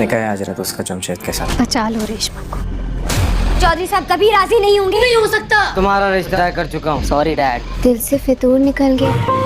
निकाह है हाजरा तो उसका जमशेद के साथ। बचा लो रेशमा को। चौधरी साहब कभी राजी नहीं होंगे। नहीं हो सकता। तुम्हारा रिश्ता तय कर चुका हूँ। Sorry dad. दिल से फितूर निकल गया।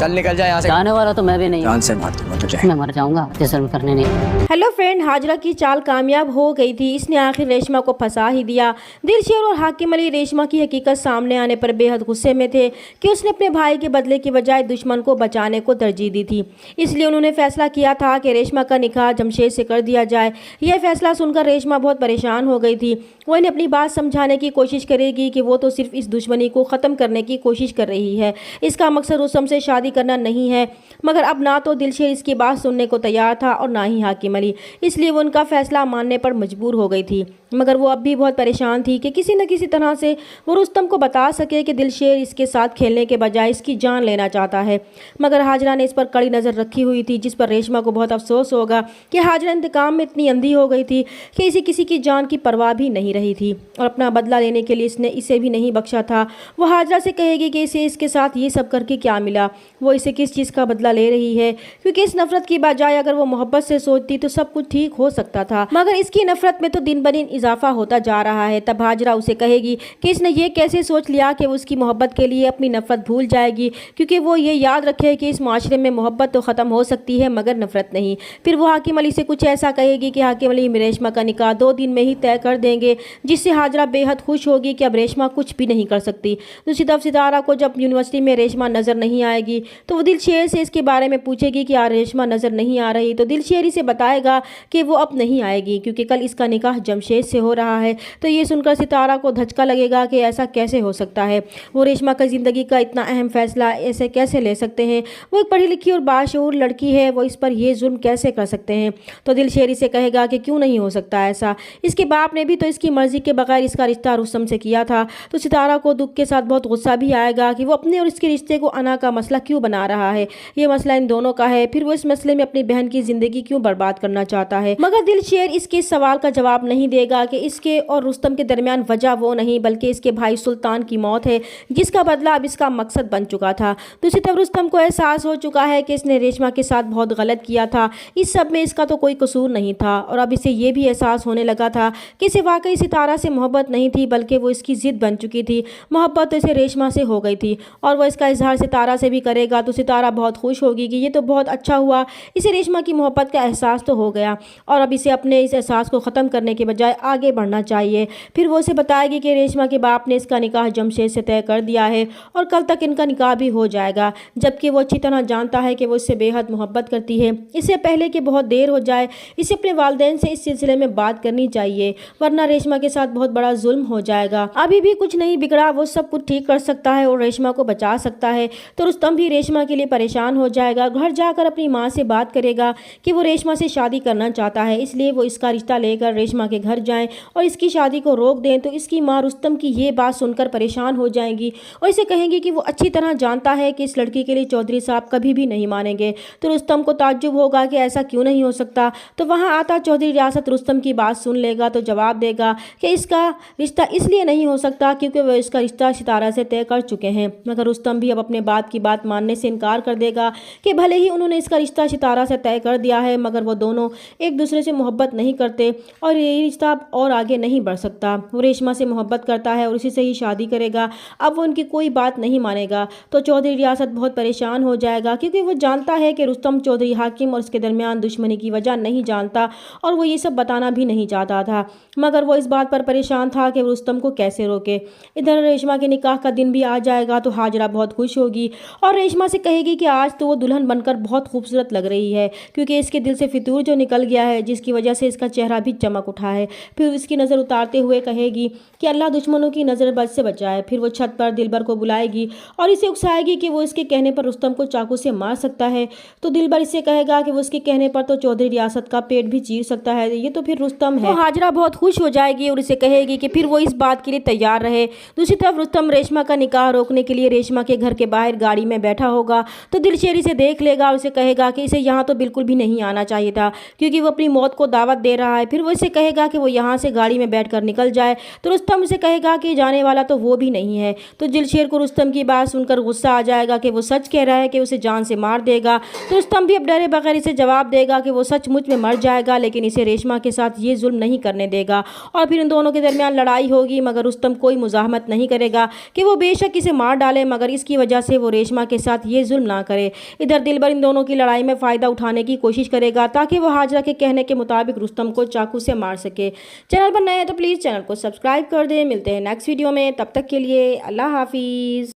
चल निकल जाए यहाँ से। जाने वाला तो मैं भी नहीं हूँ। जान से बात दूंगा तुझे। मैं मर जाऊंगा, जुल्म करने नहीं। हेलो फ्रेंड, हाजरा की चाल कामयाब हो गई थी। इसने आखिर रेशमा को फंसा ही दिया। दिलशेर और हाकिम अली रेशमा की हकीकत सामने आने पर बेहद गुस्से में थे कि उसने अपने भाई के बदले की बजाय दुश्मन को बचाने को तरजीह दी थी। इसलिए उन्होंने फैसला किया था कि रेशमा का निकाह जमशेद से कर दिया जाए। यह फैसला सुनकर रेशमा बहुत परेशान हो गई थी। वो इन्हें अपनी बात समझाने की कोशिश करेगी कि वो तो सिर्फ इस दुश्मनी को ख़त्म करने की कोशिश कर रही है। इसका मकसद रुस्तम से शादी करना नहीं है। मगर अब ना तो दिलशेर इसकी बात सुनने को तैयार था और ना ही हाकिम अली, इसलिए वो उनका फैसला मानने पर मजबूर हो गई थी। मगर वो अब भी बहुत परेशान थी कि किसी न किसी तरह से वो रुस्तम को बता सके कि दिलशेर इसके साथ खेलने के बजाय इसकी जान लेना चाहता है। मगर हाजरा ने इस पर कड़ी नज़र रखी हुई थी, जिस पर रेशमा को बहुत अफसोस होगा कि हाजरा इंतकाम में इतनी अंधी हो गई थी कि इसे किसी की जान की परवाह भी नहीं रही थी और अपना बदला लेने के लिए इसने इसे भी नहीं बख्शा था। वो हाजरा से कहेगी कि इसे इसके साथ ये सब करके क्या मिला, वो इसे किस चीज़ का बदला ले रही है, क्योंकि इस नफरत की बजाय अगर वो मोहब्बत से सोचती तो सब कुछ ठीक हो सकता था। मगर इसकी नफरत में तो दिन ब दिन इजाफा होता जा रहा है। तब हाजरा उसे कहेगी कि इसने ये कैसे सोच लिया कि वो उसकी मोहब्बत के लिए अपनी नफरत भूल जाएगी, क्योंकि वो ये याद रखे कि इस माशरे में मोहब्बत तो ख़त्म हो सकती है मगर नफरत नहीं। फिर वो हाकिम अली से कुछ ऐसा कहेगी कि हाकिम अली रेशमा का निकाह 2 दिन में ही तय कर देंगे, जिससे हाजरा बेहद खुश होगी कि अब रेशमा कुछ भी नहीं कर सकती। दूसरी तरफ सितारा को जब यूनिवर्सिटी में रेशमा नज़र नहीं आएगी तो वो दिलशेर से इसके बारे में पूछेगी कि यार रेशमा नज़र नहीं आ रही, तो दिलशेर इसे बताएगा कि वो अब नहीं आएगी क्योंकि कल इसका निकाह जमशेद से हो रहा है। तो ये सुनकर सितारा को धचका लगेगा कि ऐसा कैसे हो सकता है, वो रेशमा की ज़िंदगी का इतना अहम फैसला ऐसे कैसे ले सकते हैं, वो एक पढ़ी लिखी और बाशऊर लड़की है, वो इस पर ये जुल्म कैसे कर सकते हैं। तो दिलशेर इसे कहेगा कि क्यों नहीं हो सकता ऐसा, इसके बाप ने भी तो इसकी मर्ज़ी के बगैर इसका रिश्ता रुस्तम से किया था। तो सितारा को दुख के साथ बहुत गुस्सा भी आएगा कि वो अपने और इसके रिश्ते को अना का मसला क्यों बना रहा है, ये मसला इन दोनों का है, फिर वो इस मसले में अपनी बहन की ज़िंदगी क्यों बर्बाद करना चाहता है। मगर दिलशेर इसके सवाल का जवाब नहीं देगा कि इसके और रुस्तम के दरमियान वजह वो नहीं बल्कि इसके भाई सुल्तान की मौत है, जिसका बदला अब इसका मकसद बन चुका था। दूसरी तरफ रुस्तम को एहसास हो चुका है कि इसने रेशमा के साथ बहुत गलत किया था, इस सब में इसका तो कोई कसूर नहीं था और अब इसे ये भी एहसास होने लगा था कि इसे वाकई सितारा से मोहब्बत नहीं थी बल्कि वो इसकी ज़िद बन चुकी थी। मोहब्बत तो इसे रेशमा से हो गई थी और वह इसका इजहार सितारा से भी करेगा तो सितारा बहुत खुश होगी कि ये तो बहुत अच्छा हुआ, इसे रेशमा की मोहब्बत का एहसास तो हो गया और अब इसे अपने इस एहसास को ख़त्म करने के बजाय आगे बढ़ना चाहिए। फिर वो उसे बताएगी कि रेशमा के बाप ने इसका निकाह जमशेद से तय कर दिया है और कल तक इनका निकाह भी हो जाएगा, जबकि वो अच्छी तरह जानता है कि वो इससे बेहद मोहब्बत करती है। इससे पहले कि बहुत देर हो जाए इसे अपने वालिदैन से इस सिलसिले में बात करनी चाहिए, वरना रेशमा के साथ बहुत बड़ा जुल्म हो जाएगा। अभी भी कुछ नहीं बिगड़ा, वो सब कुछ ठीक कर सकता है और रेशमा को बचा सकता है। तो रुस्तम भी रेशमा के लिए परेशान हो जाएगा, घर जाकर अपनी माँ से बात करेगा कि वो रेशमा से शादी करना चाहता है, इसलिए वो इसका रिश्ता लेकर रेशमा के घर जाएं और इसकी शादी को रोक दें। तो इसकी माँ रुस्तम की ये बात सुनकर परेशान हो जाएंगी और इसे कहेंगी कि वो अच्छी तरह जानता है कि इस लड़की के लिए चौधरी साहब कभी भी नहीं मानेंगे। तो रुस्तम को ताज्जुब होगा कि ऐसा क्यों नहीं हो सकता। तो वहाँ आता चौधरी रियासत रुस्तम की बात सुन लेगा तो जवाब देगा कि इसका रिश्ता इसलिए नहीं हो सकता क्योंकि वह इसका रिश्ता सितारा से तय कर चुके हैं। मगर रुस्तम भी अब अपने बाप की बात मानने से इनकार कर देगा कि भले ही उन्होंने इसका रिश्ता सितारा से तय कर दिया है मगर वो दोनों एक दूसरे से मोहब्बत नहीं करते और ये रिश्ता और आगे नहीं बढ़ सकता। वो रेशमा से मोहब्बत करता है और उसी से ही शादी करेगा। अब वो उनकी कोई बात नहीं मानेगा। तो चौधरी रियासत बहुत परेशान हो जाएगा क्योंकि वो जानता है कि रुस्तम चौधरी हाकिम और उसके दरमियान दुश्मनी की वजह नहीं जानता और वो ये सब बताना भी नहीं चाहता था, मगर वो इस बात पर परेशान था कि रुस्तम को कैसे रोके। इधर रेशमा के निकाह का दिन भी आ जाएगा तो हाजरा बहुत खुश होगी और रेशमा से कहेगी कि आज तो वो दुल्हन बनकर बहुत खूबसूरत लग रही है क्योंकि इसके दिल से फितूर जो निकल गया है, जिसकी वजह से इसका चेहरा भी चमक उठा है। फिर इसकी नज़र उतारते हुए कहेगी कि अल्लाह दुश्मनों की नज़र बद से बचाए। फिर वो छत पर दिलबर को बुलाएगी और इसे उकसाएगी कि वो इसके कहने पर रुस्तम को चाकू से मार सकता है। तो दिलबर इसे कहेगा कि वो उसके कहने पर तो चौधरी रियासत का पेट भी चीर सकता है, ये तो फिर रुस्तम है। तो हाजरा बहुत खुश हो जाएगी और इसे कहेगी कि फिर वो इस बात के लिए तैयार रहे। दूसरी तरफ रुस्तम रेशमा का निकाह रोकने के लिए रेशमा के घर के बाहर गाड़ी में बैठ बैठा होगा तो दिलशेर इसे देख लेगा और उसे कहेगा कि इसे यहाँ तो बिल्कुल भी नहीं आना चाहिए था, क्योंकि वो अपनी मौत को दावत दे रहा है। फिर वो इसे कहेगा कि वो यहाँ से गाड़ी में बैठकर निकल जाए, तो रुस्तम उसे कहेगा कि जाने वाला तो वो भी नहीं है। तो दिलशेर को रुस्तम की बात सुनकर गुस्सा आ जाएगा कि वो सच कह रहा है कि उसे जान से मार देगा। तो रुस्तम भी अब डरे बगैर इसे जवाब देगा कि वो सचमुच में मर जाएगा, लेकिन इसे रेशमा के साथ ये जुल्म नहीं करने देगा। और फिर इन दोनों के दरमियान लड़ाई होगी, मगर रुस्तम कोई मुज़ाहमत नहीं करेगा कि वो बेशक इसे मार डाले, मगर इसकी वजह से वो रेशमा के साथ ये जुल्म ना करे। इधर दिलबर इन दोनों की लड़ाई में फ़ायदा उठाने की कोशिश करेगा ताकि वो हाजरा के कहने के मुताबिक रुस्तम को चाकू से मार सके। चैनल पर नए हैं तो प्लीज़ चैनल को सब्सक्राइब कर दें। मिलते हैं नेक्स्ट वीडियो में, तब तक के लिए अल्लाह हाफिज़।